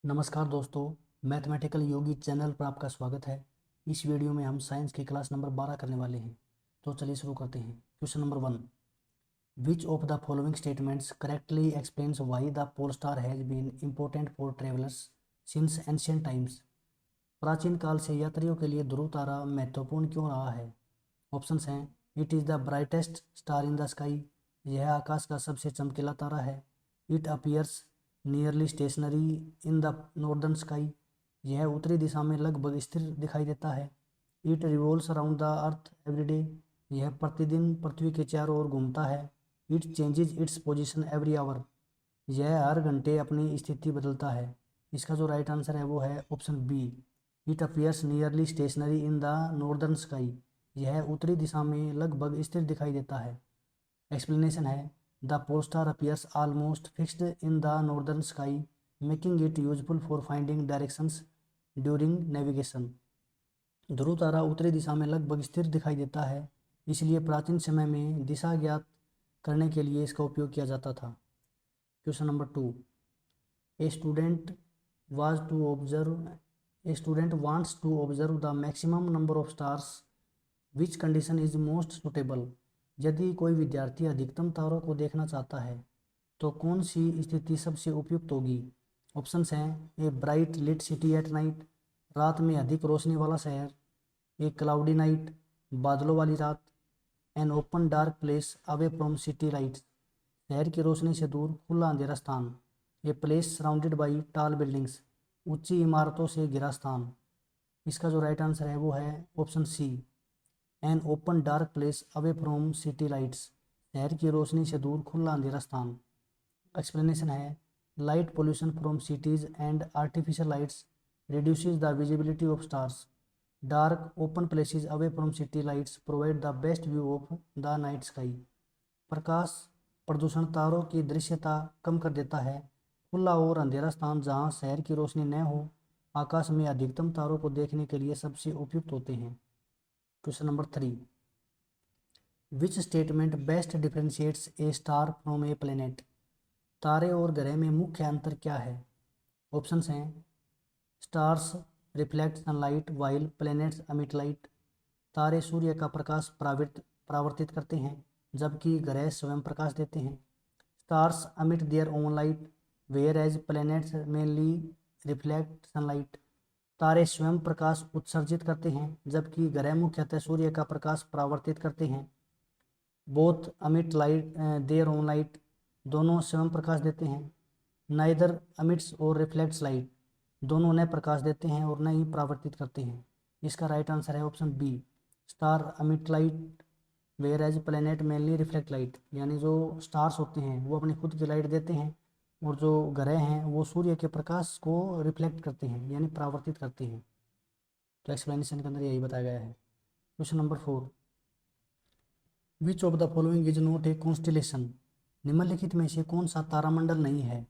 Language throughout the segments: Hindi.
नमस्कार दोस्तों, मैथमेटिकल योगी चैनल पर आपका स्वागत है। इस वीडियो में हम साइंस की क्लास नंबर 12 करने वाले हैं। तो चलिए शुरू करते हैं। Question number 1। Which of the following statements correctly explains why the pole star has been important for travellers since ancient times. प्राचीन काल से यात्रियों के लिए ध्रुव तारा महत्वपूर्ण क्यों रहा है? ऑप्शंस हैं: it is the brightest star in the sky, यह आकाश का सबसे चमकीला तारा है। It appears nearly stationary in the northern sky, यह उत्तरी दिशा में लगभग स्थिर दिखाई देता है। It revolves around the earth every day, यह प्रतिदिन पृथ्वी के चारों ओर घूमता है। It changes its position every hour, यह हर घंटे अपनी स्थिति बदलता है। इसका जो राइट आंसर है वो है option B. It appears nearly stationary in the northern sky, यह उत्तरी दिशा में लगभग स्थिर दिखाई देता है। एक्सप्लेनेशन है: the pole star appears almost fixed in the northern sky, making it useful for finding directions during navigation. ध्रुव तारा उत्तरी दिशा में लगभग स्थिर दिखाई देता है, इसलिए प्राचीन समय में दिशा ज्ञात करने के लिए इसका उपयोग किया जाता था। Question number 2। A student was to observe a student wants to observe the maximum number of stars, which condition is most suitable. यदि कोई विद्यार्थी अधिकतम तारों को देखना चाहता है तो कौन सी स्थिति सबसे उपयुक्त होगी? ऑप्शंस हैं: a bright lit city at night, रात में अधिक रोशनी वाला शहर। ए क्लाउडी नाइट, बादलों वाली रात। N open dark place away from city lights, शहर की रोशनी से दूर खुला अंधेरा स्थान। ए प्लेस सराउंडेड बाई टाल बिल्डिंग्स, ऊंची इमारतों से घिरा स्थान। इसका जो राइट आंसर है वो है option C. An open dark place away from city lights, शहर की रोशनी से दूर खुला अंधेरा स्थान। एक्सप्लेनेशन है: light pollution from cities and artificial lights reduces the visibility of stars. Dark open places away from city lights provide the best view of the night sky. प्रकाश प्रदूषण तारों की दृश्यता कम कर देता है। खुला और अंधेरा स्थान जहां शहर की रोशनी न हो आकाश में अधिकतम तारों को देखने के लिए सबसे उपयुक्त होते हैं। Question number 3। Which statement best differentiates A star from a planet. तारे और ग्रह में मुख्य अंतर क्या है? ऑप्शंस हैं: stars reflect sunlight while planets emit light, तारे सूर्य का प्रकाश परावर्तित करते हैं जबकि ग्रह स्वयं प्रकाश देते हैं। Stars emit their own light whereas planets mainly reflect sunlight, तारे स्वयं प्रकाश उत्सर्जित करते हैं जबकि ग्रह मुख्यतः सूर्य का प्रकाश परावर्तित करते हैं। बोथ अमिट लाइट देयर ओन लाइट, दोनों स्वयं प्रकाश देते हैं। नाइदर अमिट्स और रिफ्लेक्ट्स लाइट, दोनों न प्रकाश देते हैं और न ही परावर्तित करते हैं। इसका राइट आंसर है option B. Star emit light whereas planet mainly reflect light, यानी जो स्टार्स होते हैं वो अपनी खुद की लाइट देते हैं और जो ग्रह हैं वो सूर्य के प्रकाश को रिफ्लेक्ट करते हैं यानी परावर्तित करते हैं। तो एक्सप्लेनेशन के अंदर यही बताया गया है। Question number 4। Which of the following is not a constellation. निम्नलिखित में से कौन सा तारामंडल नहीं है?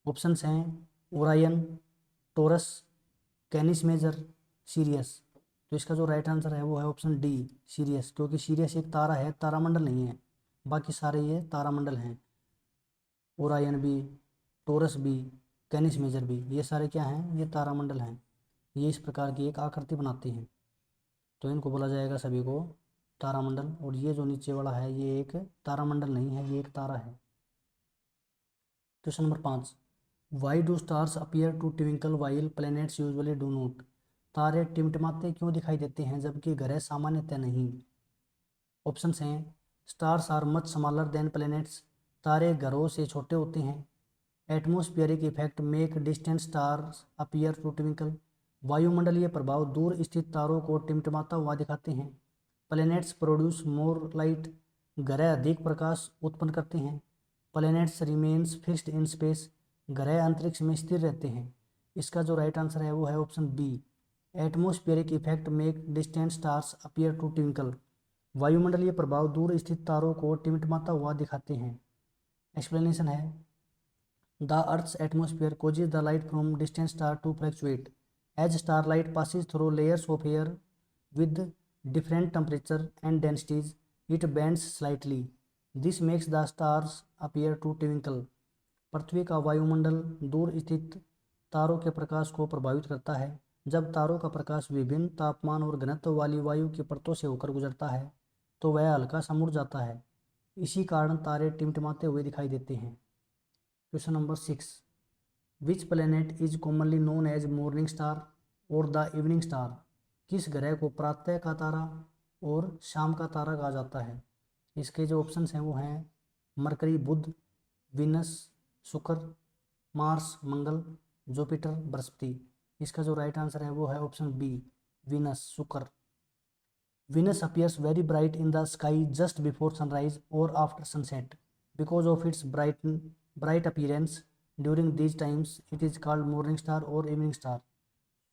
ऑप्शंस हैं: Orion, Taurus, Canis Major, Sirius. तो इसका जो राइट आंसर है वो है ऑप्शन डी, सीरियस, क्योंकि सीरियस एक तारा है, तारामंडल नहीं है। बाकी सारे ये तारामंडल हैं। ओरायन भी, टोरस भी, कैनिस मेजर भी, ये सारे क्या हैं? ये तारामंडल हैं। ये इस प्रकार की एक आकृति बनाते हैं तो इनको बोला जाएगा सभी को तारामंडल। और ये जो नीचे वाला है ये एक तारामंडल नहीं है, ये एक तारा है। Question number 5। Why do stars appear to twinkle while planets usually do not. तारे टिमटिमाते क्यों दिखाई देते हैं जबकि ग्रह सामान्यतः नहीं? ऑप्शंस हैं: stars are much smaller than planets, तारे ग्रहों से छोटे होते हैं। Atmospheric effect make distant stars appear to twinkle, वायुमंडलीय प्रभाव दूर स्थित तारों को टिमटिमाता हुआ दिखाते हैं। प्लैनेट्स प्रोड्यूस मोर लाइट, ग्रह अधिक प्रकाश उत्पन्न करते हैं। Planets remains fixed in space, ग्रह अंतरिक्ष में स्थिर रहते हैं। इसका जो राइट आंसर है वो है option B. Atmospheric effect make distant stars appear to twinkle, वायुमंडलीय प्रभाव दूर स्थित तारों को टिमटिमाता हुआ दिखाते हैं। एक्सप्लेनेशन है: the अर्थ's atmosphere causes the light from distant star to fluctuate. As starlight passes through layers of air with different temperature and densities, it bends slightly. This makes the stars appear to twinkle. पृथ्वी का वायुमंडल दूर स्थित तारों के प्रकाश को प्रभावित करता है। जब तारों का प्रकाश विभिन्न तापमान और घनत्व वाली वायु की परतों से होकर गुजरता है तो वह हल्का सा मुड़ जाता है। इसी कारण तारे टिमटिमाते हुए दिखाई देते हैं। Question number 6, which planet is commonly known as morning star और द इवनिंग स्टार? किस ग्रह को प्रातः का तारा और शाम का तारा कहा जाता है? इसके जो ऑप्शंस हैं वो हैं मरकरी बुध, विनस शुक्र, मार्स मंगल, जुपिटर बृहस्पति। इसका जो राइट आंसर है वो है ऑप्शन बी, विनस शुक्र। Venus appears very bright in the sky just before sunrise or after sunset. Because of its bright appearance during these times, it is called morning star or evening star.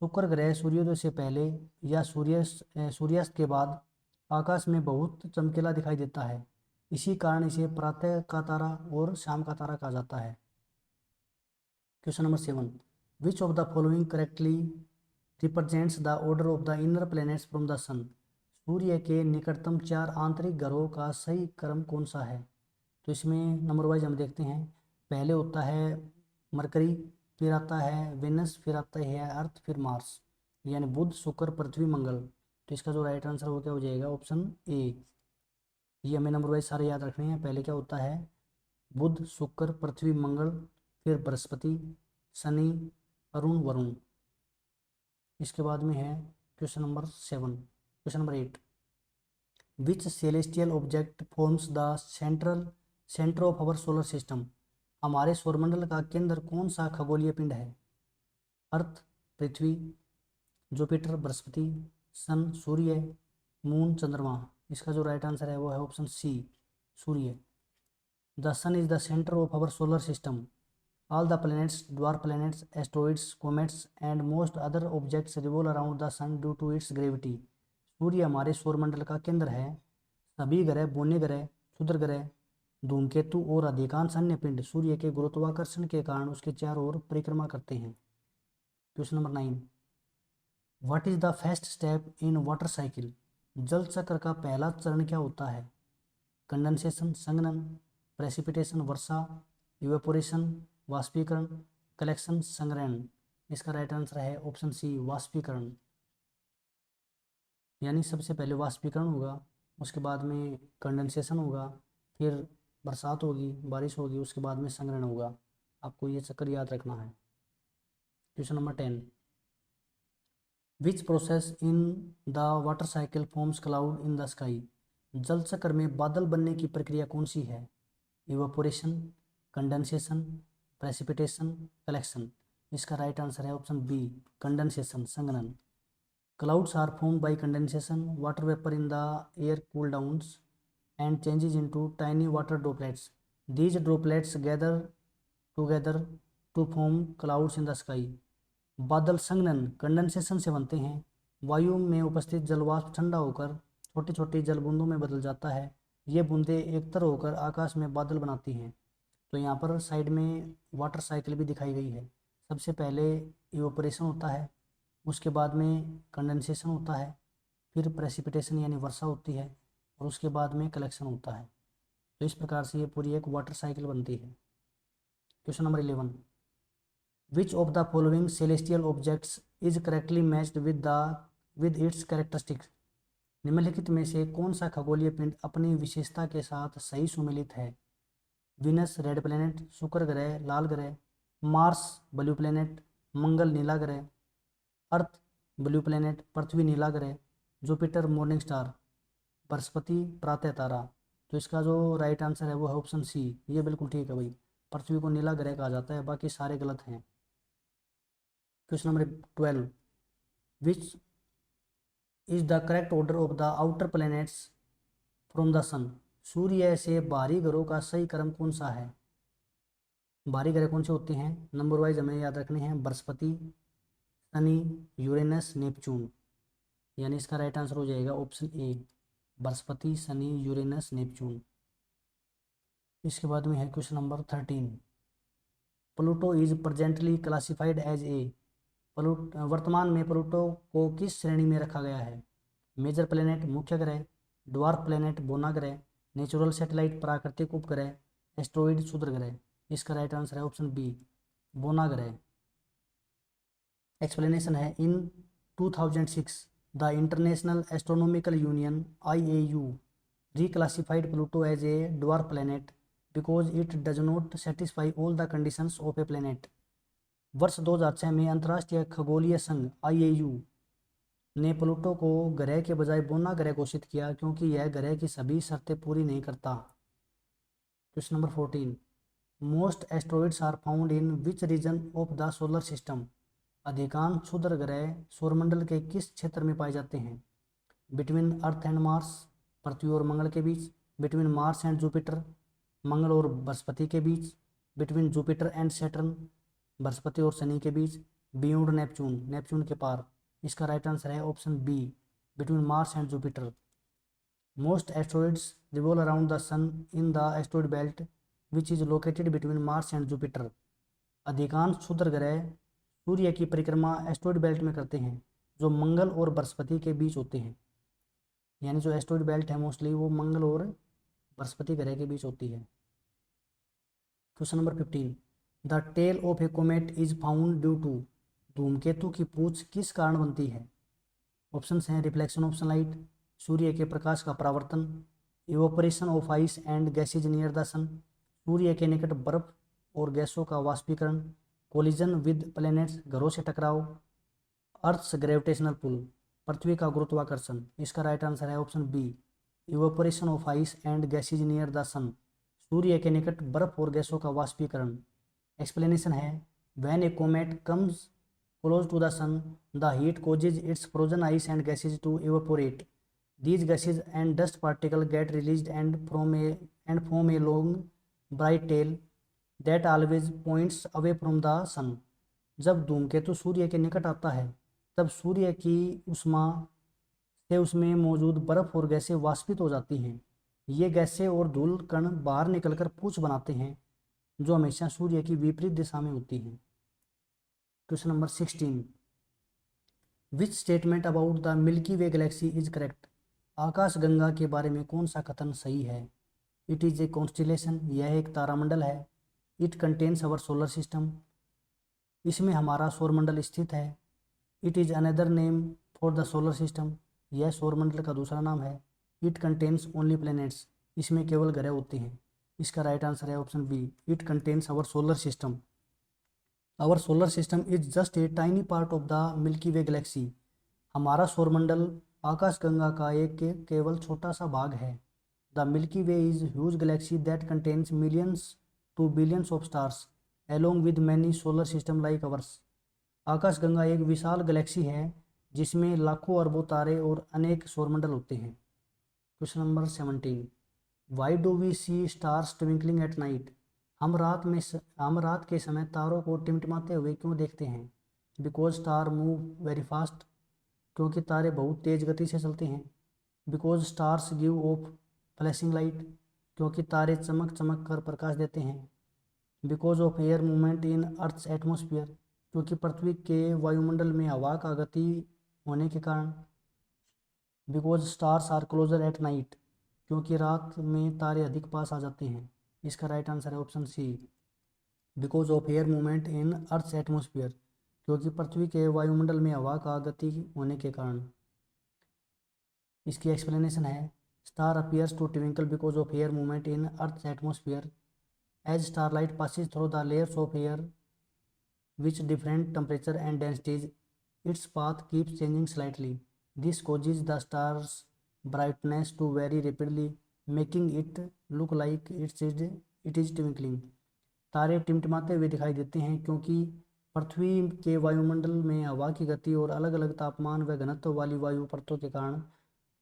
शुक्र ग्रह सूर्योदय से पहले या सूर्यास्त के बाद आकाश में बहुत चमकीला दिखाई देता है। इसी कारण इसे प्रातः का तारा और शाम का तारा कहा जाता है। Question number 7, which of the following correctly represents the order of the inner planets from the sun? सूर्य के निकटतम 4 आंतरिक ग्रहों का सही क्रम कौन सा है? तो इसमें नंबर वाइज हम देखते हैं। पहले होता है मरकरी, फिर आता है वेनस, फिर आता है अर्थ, फिर मार्स, यानी बुध शुक्र पृथ्वी मंगल। तो इसका जो राइट आंसर वो क्या हो जाएगा? ऑप्शन ए। ये हमें नंबर वाइज सारे याद रखने हैं। पहले क्या होता है? बुध शुक्र पृथ्वी मंगल, फिर बृहस्पति शनि अरुण वरुण। इसके बाद में है question number 7। Question number 8, which celestial object forms the centre of our solar system? हमारे सौरमंडल का केंद्र कौन सा खगोलीय पिंड है? अर्थ पृथ्वी, जुपिटर बृहस्पति, सन सूर्य, मून चंद्रमा। इसका जो राइट आंसर है वो है ऑप्शन सी, सूर्य। The sun is the centre of our solar system. All the planets, dwarf planets, asteroids, comets and most other objects revolve around the sun due to its gravity. सूर्य हमारे सौरमंडल का केंद्र है। सभी ग्रह, बोने ग्रह, क्षुद्र ग्रह, धूमकेतु और अधिकांश अन्य पिंड सूर्य के गुरुत्वाकर्षण के कारण उसके चारों ओर परिक्रमा करते हैं। Question number 9, what is the first step in water cycle? जल चक्र का पहला चरण क्या होता है? कंडेंसेशन संघनन, प्रेसिपिटेशन वर्षा, इवेपोरेशन वाष्पीकरण, कलेक्शन संग्रहण। इसका राइट आंसर है ऑप्शन सी, वाष्पीकरण। यानी सबसे पहले वाष्पीकरण होगा, उसके बाद में कंडेंसेशन होगा, फिर बरसात होगी, बारिश होगी, उसके बाद में संग्रहण होगा। आपको ये चक्कर याद रखना है। Question number 10, which process in the water cycle forms cloud in the sky? जल चक्र में बादल बनने की प्रक्रिया कौन सी है? Evaporation, condensation, precipitation, collection. इसका राइट आंसर है ऑप्शन बी, कंडेंसेशन संघनन। Clouds are formed by condensation, water vapour in the air cool downs and changes into tiny water droplets. These droplets gather together to form clouds in the sky. बादल संघनन कंडेंसेशन से बनते हैं। वायु में उपस्थित जलवाष्प ठंडा होकर छोटी छोटी जल बूंदों में बदल जाता है। ये बूंदें एकत्र होकर आकाश में बादल बनाती हैं। तो यहाँ पर साइड में वाटर साइकिल भी दिखाई गई है। सबसे पहले इवेपोरेशन होता है, उसके बाद में कंडेंसेशन होता है, फिर प्रेसिपिटेशन यानी वर्षा होती है, और उसके बाद में कलेक्शन होता है। तो इस प्रकार से ये पूरी एक वाटर साइकिल बनती है। Question number 11, which of the following celestial objects is correctly matched with its characteristics? निम्नलिखित में से कौन सा खगोलीय पिंड अपनी विशेषता के साथ सही सुमेलित है? विनस रेड प्लेनेट, शुक्र ग्रह लाल ग्रह, मार्स ब्लू प्लेनेट, मंगल नीला ग्रह, अर्थ ब्लू प्लेनेट पृथ्वी नीला ग्रह, जुपिटर मॉर्निंग स्टार, बृहस्पति प्रातः तारा। तो इसका जो राइट आंसर है वो है ऑप्शन सी। ये बिल्कुल ठीक है भाई, पृथ्वी को नीला ग्रह कहा जाता है, बाकी सारे गलत हैं। Question number 12, which is the correct order of the outer planets from the sun? सूर्य से बाहरी ग्रहों का सही क्रम कौन सा है? बाहरी ग्रह कौन से होते हैं? नंबर वाइज हमें याद रखने हैं। बृहस्पति, शनि, यूरेनस, नेपच्यून। यानी इसका राइट आंसर हो जाएगा ऑप्शन ए, बृहस्पति, शनि, यूरेनस, नेपच्यून। इसके बाद में है question number 13, Pluto is presently classified as a? वर्तमान में प्लूटो को किस श्रेणी में रखा गया है? मेजर प्लेनेट मुख्य ग्रह, ड्वार्फ प्लेनेट बोना ग्रह, नेचुरल सैटेलाइट प्राकृतिक उपग्रह, एस्ट्रॉइड क्षुद्र ग्रह। इसका राइट आंसर है ऑप्शन बी, बोना ग्रह। एक्सप्लेनेशन है, इन 2006 the international astronomical union IAU reclassified Pluto as a dwarf planet because it does not satisfy all the conditions of a planet. वर्ष 2006 में अंतर्राष्ट्रीय खगोलीय संघ IAU ने प्लूटो को ग्रह के बजाय बोना ग्रह घोषित किया क्योंकि यह ग्रह की सभी शर्तें पूरी नहीं करता। Question number 14, most asteroids are found in which region of the solar system. अधिकांश क्षुद्र ग्रह सौरमंडल के किस क्षेत्र में पाए जाते हैं? बिटवीन अर्थ एंड मार्स, पृथ्वी और मंगल के बीच। बिटवीन मार्स एंड जुपिटर, मंगल और बृहस्पति के बीच। बिटवीन जुपिटर एंड सैटर्न, बृहस्पति और शनि के बीच। बियॉन्ड नेपच्यून, नेपच्यून के पार। इसका राइट आंसर है option B, between Mars and Jupiter. Most asteroids revolve around the sun in the asteroid belt which is located between Mars and Jupiter. अधिकांश क्षुद्र ग्रह सूर्य की परिक्रमा एस्ट्रॉइड बेल्ट में करते हैं जो मंगल और बृहस्पति के बीच होते हैं। यानी जो एस्ट्रॉइड बेल्ट है मोस्टली वो मंगल और बृहस्पति ग्रह के बीच होती है। Question number 15, the tail of a comet is found due to. धूमकेतु की पूंछ किस कारण बनती है? ऑप्शंस हैं, रिफ्लेक्शन ऑफ सनलाइट, सूर्य के प्रकाश का परावर्तन, evaporation of ice and gases near the sun, सूर्य के निकट बर्फ और गैसों का वाष्पीकरण, कोलिजन विद प्लैनेट्स, ग्रहों से टकराव, अर्थ्स ग्रेविटेशनल पुल, पृथ्वी का गुरुत्वाकर्षण। इसका राइट आंसर है option B, evaporation of ice and gases near the sun, सूर्य के निकट बर्फ और गैसों का वाष्पीकरण। एक्सप्लेनेशन है, when a comet comes close to the sun, the heat causes its frozen ice and gases to evaporate. These gases and dust particles get released and form a long, bright tail that always points away from the sun. जब धूमकेतु सूर्य के निकट आता है तब सूर्य की उष्मा से उसमें मौजूद बर्फ और गैसें वाष्पित हो जाती हैं। ये गैसें और धूल कण बाहर निकलकर पूंछ बनाते हैं जो हमेशा सूर्य की विपरीत दिशा में होती हैं। Question number 16, which statement about the Milky Way galaxy is correct. आकाश गंगा के बारे में कौन सा कथन सही है? इट इज़ ए कॉन्स्टिलेशन, यह एक तारामंडल है। It contains our solar system, इसमें हमारा सौरमंडल स्थित है। It is another name for the solar system, यह सौरमंडल का दूसरा नाम है। इट कंटेन्स ओनली प्लैनेट्स, इसमें केवल ग्रह होते हैं। इसका राइट आंसर है option B, it contains our solar system. Our solar system is just a tiny part of the Milky Way galaxy, हमारा सौरमंडल आकाश गंगा का एक केवल छोटा सा भाग है। The Milky Way is huge galaxy that contains millions to billions of stars along with many solar system like ours. आकाश गंगा एक विशाल गैलेक्सी है जिसमें लाखों अरबों तारे और अनेक सौरमंडल होते हैं। Question number 17, why do we see stars twinkling at night. हम रात के समय तारों को टिमटिमाते हुए क्यों देखते हैं? Because star move very fast, क्योंकि तारे बहुत तेज गति से चलते हैं। Because stars give off flashing light, क्योंकि तारे चमक चमक कर प्रकाश देते हैं। Because of air movement in earth's atmosphere, क्योंकि पृथ्वी के वायुमंडल में हवा का गति होने के कारण। Because stars are closer at night, क्योंकि रात में तारे अधिक पास आ जाते हैं। इसका राइट आंसर है option C, because of air movement in earth's atmosphere, क्योंकि पृथ्वी के वायुमंडल में हवा का गति होने के कारण। इसकी एक्सप्लेनेशन है, star appears to twinkle because of air movement in earth's atmosphere as starlight passes through the layers of air which different temperature and densities its path keeps changing slightly. This causes the star's brightness to vary rapidly, making it look like it is twinkling. तारे टिमटिमाते हुए दिखाई देते हैं क्योंकि पृथ्वी के वायुमंडल में हवा की गति और अलग अलग तापमान व घनत्व वाली वायु परतों के कारण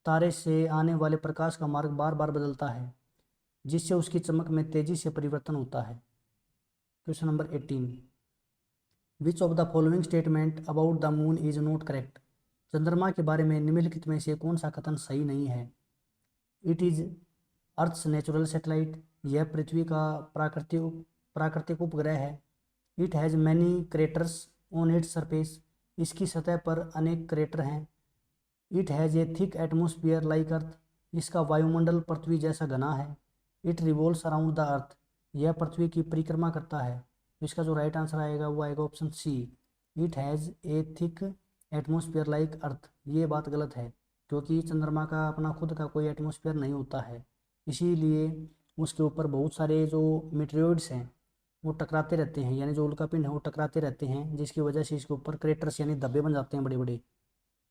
तारे से आने वाले प्रकाश का मार्ग बार बार बदलता है, जिससे उसकी चमक में तेजी से परिवर्तन होता है। Question number 18, which of the following statement about the moon is not correct. चंद्रमा के बारे में निम्नलिखित में से कौन सा कथन सही नहीं है? It is earth's natural satellite, यह पृथ्वी का प्राकृतिक उपग्रह है। It has many craters on its surface, इसकी सतह पर अनेक क्रेटर हैं। It has a thick atmosphere like earth, इसका वायुमंडल पृथ्वी जैसा घना है। It revolves around the earth, यह पृथ्वी की परिक्रमा करता है। तो इसका जो राइट आंसर आएगा वो आएगा option C, it has a thick atmosphere like earth. ये बात गलत है, क्योंकि चंद्रमा का अपना खुद का कोई एटमोसफियर नहीं होता है, इसीलिए उसके ऊपर बहुत सारे जो मीटेरोइड्स हैं वो टकराते रहते हैं, यानी जो उल्कापिंड है वो टकराते रहते हैं, जिसकी वजह से इसके ऊपर क्रेटर्स यानी धब्बे बन जाते हैं बड़े बड़े,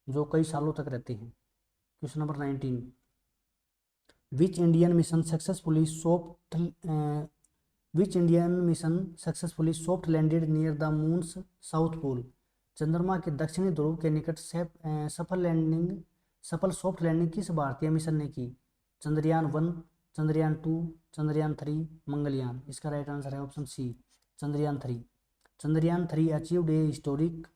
जो कई सालों तक रहते हैं। Question number 19, which Indian mission successfully soft which Indian mission successfully soft landed near the moon's south pole. चंद्रमा के दक्षिणी ध्रुव के निकट सफल सॉफ्ट लैंडिंग किस भारतीय मिशन ने की? चंद्रयान 1, चंद्रयान 2, चंद्रयान 3, मंगलयान। इसका राइट आंसर है option C, Chandrayaan 3। Chandrayaan 3 achieved a historic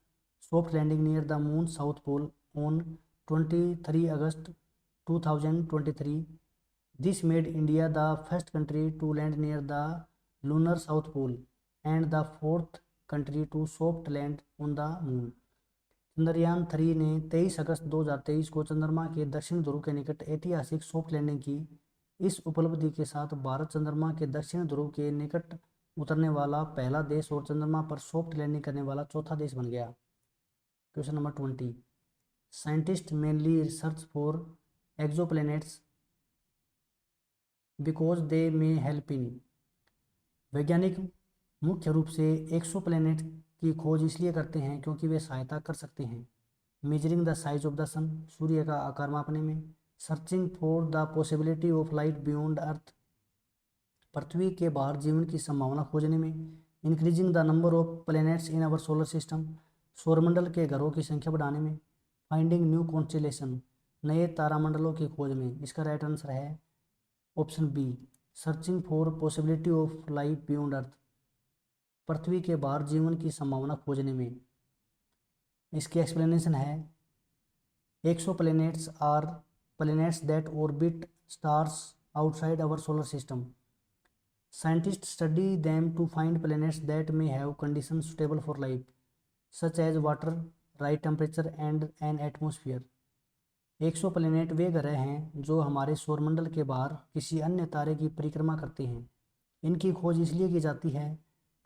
soft landing near the moon south pole on 23 August 2023। This made India the first country to land near the lunar south pole and the fourth country to soft land on the moon। Chandrayaan 3 ने 23 अगस्त 2023 को चंद्रमा के दक्षिण ध्रुव के निकट ऐतिहासिक सॉफ्ट लैंडिंग की। इस उपलब्धि के साथ भारत चंद्रमा के दक्षिण ध्रुव के निकट उतरने वाला पहला देश और चंद्रमा पर सॉफ्ट लैंडिंग करने वाला चौथा देश बन गया। Question number 20, scientist mainly research for exoplanets because they may help in. वैज्ञानिक मुख्य रूप से एक्सोप्लैनेट की खोज इसलिए करते हैं क्योंकि वे सहायता कर सकते हैं measuring the size of the sun, सूर्य का आकार मापने में, searching for the possibility of life beyond Earth, पृथ्वी के बाहर जीवन की संभावना खोजने में, increasing the number of planets in our solar system, सौरमंडल के ग्रहों की संख्या बढ़ाने में, फाइंडिंग न्यू कॉन्स्टेलेशन, नए तारामंडलों की खोज में। इसका राइट आंसर है option B, searching for possibility of life beyond Earth, पृथ्वी के बाहर जीवन की संभावना खोजने में। इसकी एक्सप्लेनेशन है, exoplanets are planets that orbit stars outside our solar system. Scientists study them to find planets that may have conditions suitable for life, such as water, right temperature and an atmosphere। Exoplanet वे ग्रह हैं जो हमारे सौरमंडल के बाहर किसी अन्य तारे की परिक्रमा करते हैं। इनकी खोज इसलिए की जाती है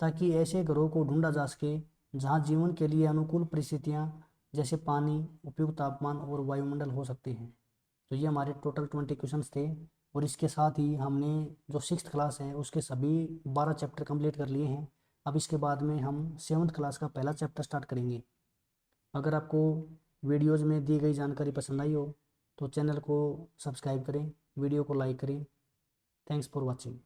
ताकि ऐसे ग्रहों को ढूंढा जा सके जहां जीवन के लिए अनुकूल परिस्थितियां जैसे पानी, उपयुक्त तापमान और वायुमंडल हो सकते हैं। तो ये हमारे टोटल 20 क्वेश्चंस थे, और इसके साथ ही हमने जो 6th क्लास है उसके सभी 12 चैप्टर कंप्लीट कर लिए हैं। अब इसके बाद में हम 7th क्लास का पहला चैप्टर स्टार्ट करेंगे। अगर आपको वीडियोज़ में दी गई जानकारी पसंद आई हो तो चैनल को सब्सक्राइब करें, वीडियो को लाइक करें। Thanks for watching.